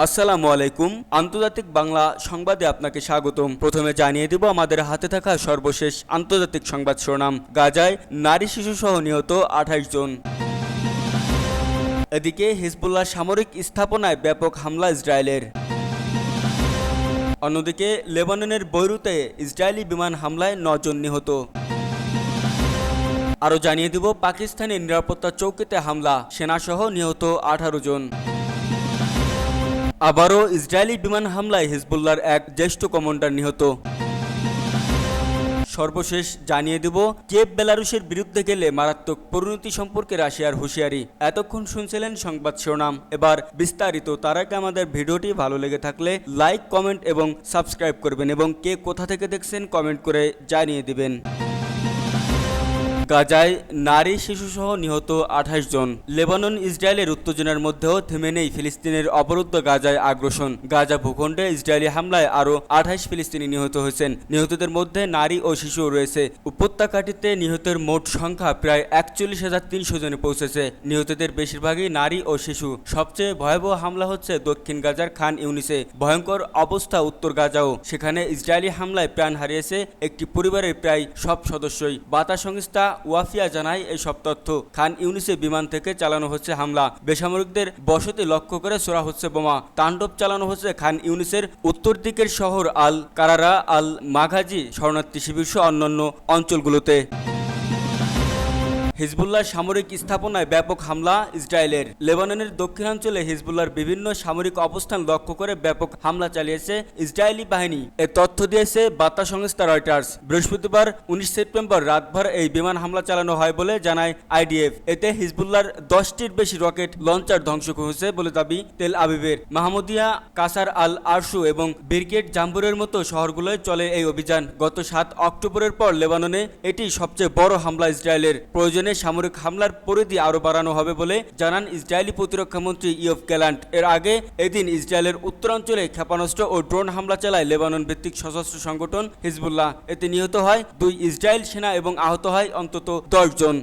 আসসালামু আলাইকুম। আন্তর্জাতিক বাংলা সংবাদে আপনাকে স্বাগতম। প্রথমে জানিয়ে দেব আমাদের হাতে থাকা সর্বশেষ আন্তর্জাতিক সংবাদ শিরোনাম। গাজায় নারী শিশুসহ নিহত 28 জন। এদিকে হিজবুল্লাহ সামরিক স্থাপনায় ব্যাপক হামলা ইসরায়েলের। অন্যদিকে লেবাননের বৈরুতে ইসরায়েলি বিমান হামলায় 9 জন নিহত। আরও জানিয়ে দেব পাকিস্তানের নিরাপত্তা চৌকিতে হামলা, সেনাসহ নিহত 18 জন। আবারও ইসরায়েলি বিমান হামলায় হিজবুল্লাহর এক জ্যেষ্ঠ কমান্ডার নিহত। সর্বশেষ জানিয়ে দেব কিয়েভ বেলারুশের বিরুদ্ধে গেলে মারাত্মক পরিণতি সম্পর্কে রাশিয়ার হুঁশিয়ারি। এতক্ষণ শুনছিলেন সংবাদ শিরোনাম, এবার বিস্তারিত। তার আগে আমাদের ভিডিওটি ভালো লেগে থাকলে লাইক, কমেন্ট এবং সাবস্ক্রাইব করবেন এবং কে কোথা থেকে দেখছেন কমেন্ট করে জানিয়ে দিবেন। গাজায় নারী শিশুসহ নিহত 28 জন। লেবানন ইসরায়েলের উত্তেজনার মধ্যেও থেমে নেই ফিলিস্তিনের অবরুদ্ধ গাজায় আগ্রাসন। গাজা ভূখণ্ডে ইসরায়েলি হামলায় আরও 28 ফিলিস্তিনি নিহত হয়েছেন। নিহতদের মধ্যে নারী ও শিশুও রয়েছে। উপত্যকাটিতে নিহতের মোট সংখ্যা প্রায় 41,300 জনে পৌঁছেছে। নিহতদের বেশিরভাগই নারী ও শিশু। সবচেয়ে ভয়াবহ হামলা হচ্ছে দক্ষিণ গাজার খান ইউনিসে। ভয়ঙ্কর অবস্থা উত্তর গাজাও। সেখানে ইসরায়েলি হামলায় প্রাণ হারিয়েছে একটি পরিবারের প্রায় সব সদস্যই। বার্তা সংস্থা ওয়াফিয়া জানায় এইসব তথ্য। খান ইউনিসে বিমান থেকে চালানো হচ্ছে হামলা। বেসামরিকদের বসতি লক্ষ্য করে ছোড়া হচ্ছে বোমা। তাণ্ডব চালানো হচ্ছে খান ইউনিসের উত্তর দিকের শহর আল কারারা, আল মাঘাজি শরণার্থী শিবির সহ অন্যান্য অঞ্চলগুলোতে। হিজবুল্লাহ সামরিক স্থাপনায় ব্যাপক হামলা ইসরায়েলের। লেবাননের দক্ষিণাঞ্চলে হিজবুল্লাহর বিভিন্ন সামরিক অবস্থান লক্ষ্য করে ব্যাপক হামলা চালিয়েছে ইসরায়েলি বাহিনী। এ তথ্য দিয়েছে বার্তা সংস্থা রয়টার্স। বৃহস্পতিবার 19 সেপ্টেম্বর রাতভর এই বিমান হামলা চালানো হয় বলে জানায় আইডিএফ। এতে হিজবুল্লাহর 10টির বেশি রকেট লঞ্চার ধ্বংস হয়েছে বলে দাবি তেল আবিবের। মাহমুদিয়া, কাসার আল আরশু এবং ব্রিগেড জাম্বুরের মতো শহরগুলোয় চলে এই অভিযান। গত 7 অক্টোবরের পর লেবাননে এটি সবচেয়ে বড় হামলা ইসরায়েলের। প্রয়োজনে সামরিক হামলার পরিধি আরও বাড়ানো হবে বলে জানান ইসরায়েলি প্রতিরক্ষামন্ত্রী ইয়োভ গ্যালান্ট। এর আগে এদিন ইসরায়েলের উত্তরাঞ্চলে ক্ষেপণাস্ত্র ও ড্রোন হামলা চালায় লেবানন ভিত্তিক সশস্ত্র সংগঠন হিজবুল্লাহ। এতে নিহত হয় 2 ইসরায়েল সেনা এবং আহত হয় অন্তত 10 জন।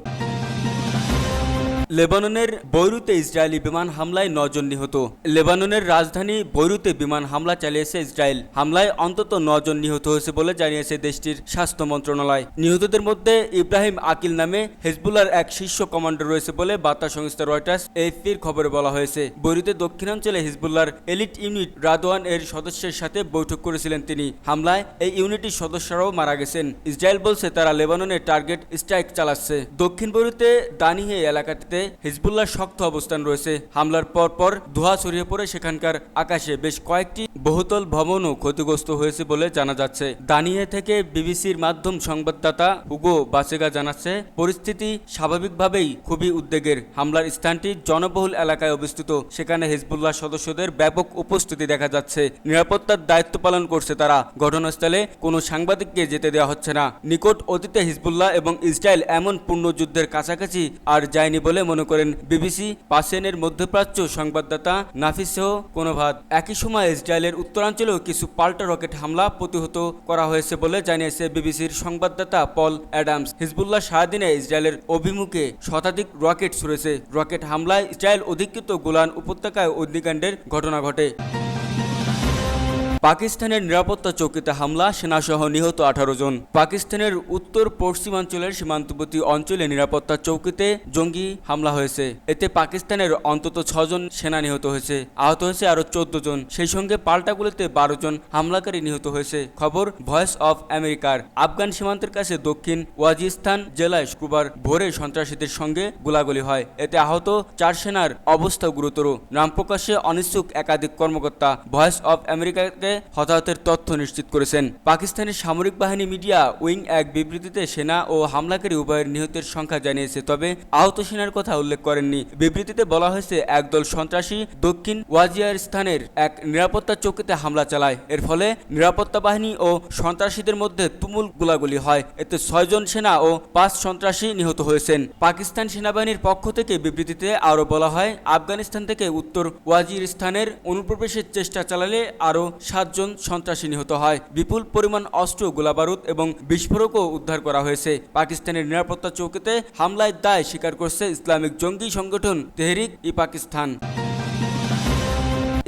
লেবাননের বৈরুতে ইসরায়েলি বিমান হামলায় 9 জন নিহত। লেবাননের রাজধানী বৈরুতে বিমান হামলা চালিয়েছে ইসরায়েল। হামলায় অন্তত 9 জন নিহত হয়েছে বলে জানিয়েছে দেশটির স্বাস্থ্য মন্ত্রণালয়। নিহতদের মধ্যে ইব্রাহিম আকিল নামে হিজবুল্লাহর এক শীর্ষ কমান্ডার রয়েছে বলে বার্তা সংস্থা রয়টার্স এএফপির খবরে বলা হয়েছে। বৈরুতে দক্ষিণাঞ্চলে হিজবুল্লাহর এলিট ইউনিট রাদওয়ান এর সদস্যের সাথে বৈঠক করেছিলেন তিনি। হামলায় এই ইউনিটের সদস্যরাও মারা গেছেন। ইসরায়েল বলছে তারা লেবাননের টার্গেট স্ট্রাইক চালাচ্ছে। দক্ষিণ বৈরুতে দানিহে এলাকাটিতে হিজবুল্লাহর শক্ত অবস্থান রয়েছে। হামলার পর ধোঁয়া ছড়িয়ে পড়ে সেখানকার আকাশে। বেশ কয়েকটি বহুতল ভবনও ক্ষতিগ্রস্ত হয়েছে বলে জানা যাচ্ছে। দানিয়ে থেকে বিবিসির মাধ্যম সংবাদদাতা হুগো বাসেগা জানাচ্ছে, পরিস্থিতি স্বাভাবিকভাবেই খুবই উদ্বেগের। হামলার স্থানটি জনবহুল এলাকায় অবস্থিত। সেখানে হিজবুল্লাহ সদস্যদের ব্যাপক উপস্থিতি দেখা যাচ্ছে। নিরাপত্তার দায়িত্ব পালন করছে তারা। ঘটনাস্থলে কোনো সাংবাদিককে যেতে দেওয়া হচ্ছে না। নিকট অতীতে হিজবুল্লাহ এবং ইসরায়েল এমন পূর্ণ যুদ্ধের কাছাকাছি আর যায়নি বলে মনে করেন বিবিসি পাসেনের মধ্যপ্রাচ্য সংবাদদাতা নাফিসেহ কোনোভাদ। একই সময় ইসরায়েলের উত্তরাঞ্চলেও কিছু পাল্টা রকেট হামলা প্রতিহত করা হয়েছে বলে জানিয়েছে বিবিসির সংবাদদাতা পল অ্যাডামস। হিজবুল্লাহ সারাদিনে ইসরায়েলের অভিমুখে শতাধিক রকেট ছুড়েছে। রকেট হামলায় ইসরায়েল অধিকৃত গোলান উপত্যকায় অগ্নিকাণ্ডের ঘটনা ঘটে। পাকিস্তানের নিরাপত্তা চৌকিতে হামলা, সেনাসহ নিহত 18 জন। পাকিস্তানের উত্তর পশ্চিমাঞ্চলের সীমান্তবর্তী অঞ্চলে নিরাপত্তা চৌকিতে জঙ্গি হামলা হয়েছে। এতে পাকিস্তানের অন্তত 6 জন সেনা নিহত হয়েছে। আহত হয়েছে আরও 14 জন। সেই সঙ্গে পাল্টা গুলিতে 12 জন হামলাকারী নিহত হয়েছে। খবর ভয়েস অফ আমেরিকার। আফগান সীমান্তের কাছে দক্ষিণ ওয়াজিস্তান জেলায় শুক্রবার ভোরে সন্ত্রাসীদের সঙ্গে গোলাগুলি হয়। এতে আহত 4 সেনার অবস্থা গুরুতর। নাম প্রকাশে অনিচ্ছুক একাধিক কর্মকর্তা ভয়েস অফ আমেরিকাকে হতাহতের তথ্য নিশ্চিত করেছেন। পাকিস্তানের সামরিক বাহিনী মিডিয়া উইং এক বিবৃতিতে সেনা ও হামলাকারী উভয়ের নিহতের সংখ্যা জানিয়েছে, তবে আহত সেনার কথা উল্লেখ করেননি। বিবৃতিতে বলা হয়েছে একদল সন্ত্রাসী দক্ষিণ ওয়াজিরিস্তানের এক নিরাপত্তা চৌকিতে হামলা চালায়। এর ফলে নিরাপত্তা বাহিনী ও সন্ত্রাসীদের মধ্যে তুমুল গোলাগুলি হয়। এতে 6 জন সেনা ও 5 সন্ত্রাসী নিহত হয়েছেন। পাকিস্তান সেনাবাহিনীর পক্ষ থেকে বিবৃতিতে আরও বলা হয়, আফগানিস্তান থেকে উত্তর ওয়াজিরিস্তানের অনুপ্রবেশের চেষ্টা চালালে আরও 7 জন সন্ত্রাসী নিহত হয়। বিপুল পরিমাণ অস্ত্র, গোলাবারুদ এবং বিস্ফোরকও উদ্ধার করা হয়েছে। পাকিস্তানের নিরাপত্তা চৌকিতে হামলায় দায় স্বীকার করছে ইসলামিক জঙ্গি সংগঠন তেহরিক-ই-পাকিস্তান।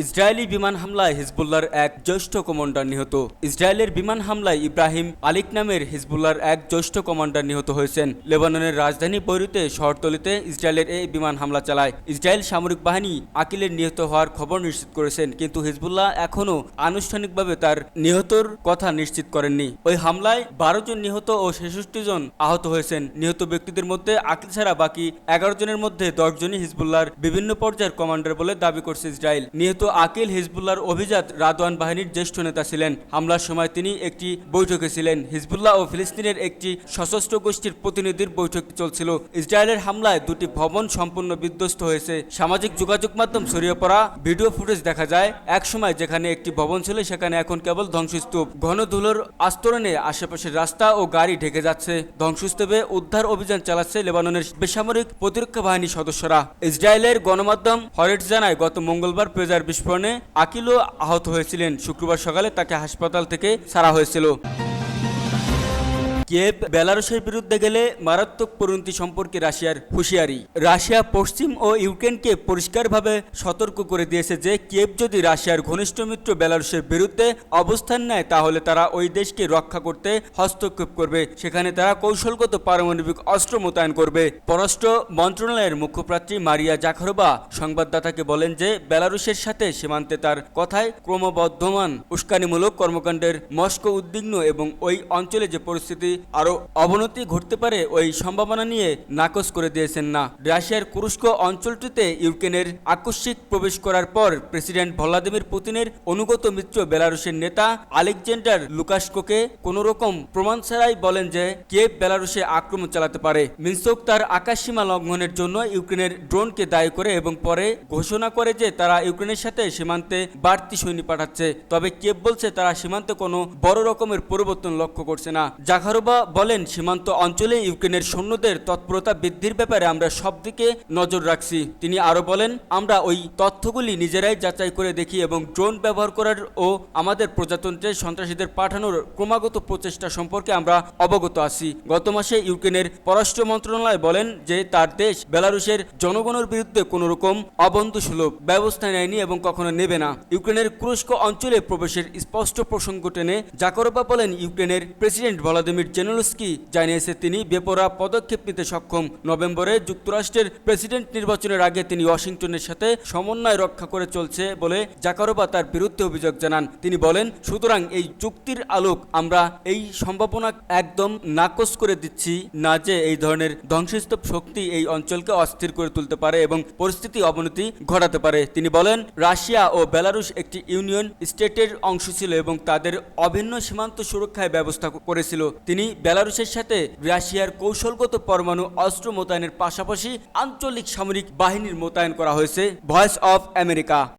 ইসরায়েলি বিমান হামলায় হিজবুল্লাহর এক জ্যেষ্ঠ কমান্ডার নিহত। ইসরায়েলের বিমান হামলায় ইব্রাহিম আলিক নামের হিজবুল্লাহর এক জ্যেষ্ঠ কমান্ডার নিহত হয়েছেন। লেবাননের রাজধানী বৈরুতে শহরতলিতে ইসরায়েলের এই বিমান হামলা চালায়। ইসরায়েল সামরিক বাহিনী আকিলের নিহত হওয়ার খবর নিশ্চিত করেছেন, কিন্তু হিজবুল্লাহ এখনও আনুষ্ঠানিকভাবে তার নিহতর কথা নিশ্চিত করেননি। ওই হামলায় 12 জন নিহত ও 66 জন আহত হয়েছেন। নিহত ব্যক্তিদের মধ্যে আকিল ছাড়া বাকি 11 জনের মধ্যে 10 জনই হিজবুল্লাহর বিভিন্ন পর্যায়ের কমান্ডার বলে দাবি করছে ইসরায়েল। নিহত আকিল হিজবুল্লাহর অভিজাত রাদওয়ান বাহিনীর জ্যেষ্ঠ নেতা ছিলেন। হামলার সময় তিনি একটি বৈঠকে ছিলেন। হিজবুল্লাহ ও ফিলিস্তিনের একটি সশস্ত্র গোষ্ঠীর প্রতিনিধির বৈঠক চলছিল। ইসরায়েলের হামলায় দুটি ভবন সম্পূর্ণ বিধ্বস্ত হয়েছে। সামাজিক যোগাযোগ মাধ্যম ছড়িয়ে পড়া ভিডিও ফুটেজ দেখা যায়, এক সময় যেখানে একটি ভবন ছিল সেখানে এখন কেবল ধ্বংসস্তূপ। ঘন ধুলোর আস্তরণে আশেপাশের রাস্তা ও গাড়ি ঢেকে যাচ্ছে। ধ্বংসস্তূপে উদ্ধার অভিযান চালাচ্ছে লেবাননের বেসামরিক প্রতিরক্ষা বাহিনীর সদস্যরা। ইসরায়েলের গণমাধ্যম হরেটস জানায়, গত মঙ্গলবার পেজার বিস্ফোরণে আকিলও আহত হয়েছিলেন। শুক্রবার সকালে তাকে হাসপাতাল থেকে ছাড়া হয়েছিল। কিয়েভ বেলারুশের বিরুদ্ধে গেলে মারাত্মক পরিণতি সম্পর্কে রাশিয়ার হুঁশিয়ারি। রাশিয়া পশ্চিম ও ইউক্রেনকে পরিষ্কারভাবে সতর্ক করে দিয়েছে যে কিয়েভ যদি রাশিয়ার ঘনিষ্ঠ মিত্র বেলারুশের বিরুদ্ধে অবস্থান নেয় তাহলে তারা ওই দেশকে রক্ষা করতে হস্তক্ষেপ করবে। সেখানে তারা কৌশলগত পারমাণবিক অস্ত্র মোতায়েন করবে। পররাষ্ট্র মন্ত্রণালয়ের মুখপাত্রী মারিয়া জাখারোভা সংবাদদাতাকে বলেন যে বেলারুশের সাথে সীমান্তে তার কথায় ক্রমবর্ধমান উস্কানিমূলক কর্মকাণ্ডের মস্কো উদ্বিগ্ন এবং ওই অঞ্চলে যে পরিস্থিতি আরও অবনতি ঘটতে পারে ওই সম্ভাবনা নিয়ে নাকচ করে দিয়েছেন না। রাশিয়ার কুরস্ক অঞ্চলটিতে ইউক্রেনের আকস্মিক প্রবেশ করার পর প্রেসিডেন্ট ভ্লাদিমির পুতিনের অনুগত মিত্র বেলারুশের নেতা আলেকজান্ডার লুকাশকোকে কোনোরকম প্রমাণ ছাড়াই বলেন যে কিয়েভ বেলারুশে আক্রমণ চালাতে পারে। মিনস্ক তার আকাশসীমা লঙ্ঘনের জন্য ইউক্রেনের ড্রোনকে দায়ী করে এবং পরে ঘোষণা করে যে তারা ইউক্রেনের সাথে সীমান্তে বাড়তি সৈনিক পাঠাচ্ছে। তবে কিয়েভ বলছে তারা সীমান্তে কোনো বড় রকমের পরিবর্তন লক্ষ্য করছে না। জাখারোভা বলেন, সীমান্ত অঞ্চলে ইউক্রেনের সৈন্যদের তৎপরতা বৃদ্ধির ব্যাপারে আমরা সব দিকে নজর রাখছি। তিনি আরও বলেন, আমরা ওই তথ্যগুলি নিজেরাই যাচাই করে দেখি এবং ড্রোন ব্যবহার করার ও আমাদের প্রজাতন্ত্রে সন্ত্রাসীদের পাঠানোর ক্রমাগত প্রচেষ্টা সম্পর্কে আমরা অবগত আছি। গত মাসে ইউক্রেনের পররাষ্ট্র মন্ত্রণালয় বলেন যে তার দেশ বেলারুশের জনগণের বিরুদ্ধে কোনো রকম অবন্ধুসুলভ ব্যবস্থা নেয়নি এবং কখনো নেবে না। ইউক্রেনের কুরস্ক অঞ্চলে প্রবেশের স্পষ্ট প্রসঙ্গ টেনে জাকারোভা বলেন, ইউক্রেনের প্রেসিডেন্ট ভ্লাদিমির জেলেনস্কি জানিয়েছে তিনি বেপরোয়া পদক্ষেপ নিতে সক্ষম। নভেম্বরে যুক্তরাষ্ট্রের প্রেসিডেন্ট নির্বাচনের আগে তিনি ওয়াশিংটনের সাথে সমন্বয় রক্ষা করে চলছে বলে জাকারোভা তার বিরুদ্ধে অভিযোগ জানান। তিনি বলেন, সুতরাং এই চুক্তির আলোক আমরা এই সম্ভাবনা একদম নাকচ করে দিচ্ছি না যে এই ধরনের ধ্বংসস্তূপ শক্তি এই অঞ্চলকে অস্থির করে তুলতে পারে এবং পরিস্থিতি অবনতি ঘটাতে পারে। তিনি বলেন, রাশিয়া ও বেলারুশ একটি ইউনিয়ন স্টেটের অংশ ছিল এবং তাদের অভিন্ন সীমান্ত সুরক্ষায় ব্যবস্থা করেছিল। তিনি বেলারুশের সাথে রাশিয়ার কৌশলগত পরমাণু অস্ত্র মোতায়েনের পাশাপাশি আঞ্চলিক সামরিক বাহিনীর মোতায়েন করা হয়েছে। Voice of America.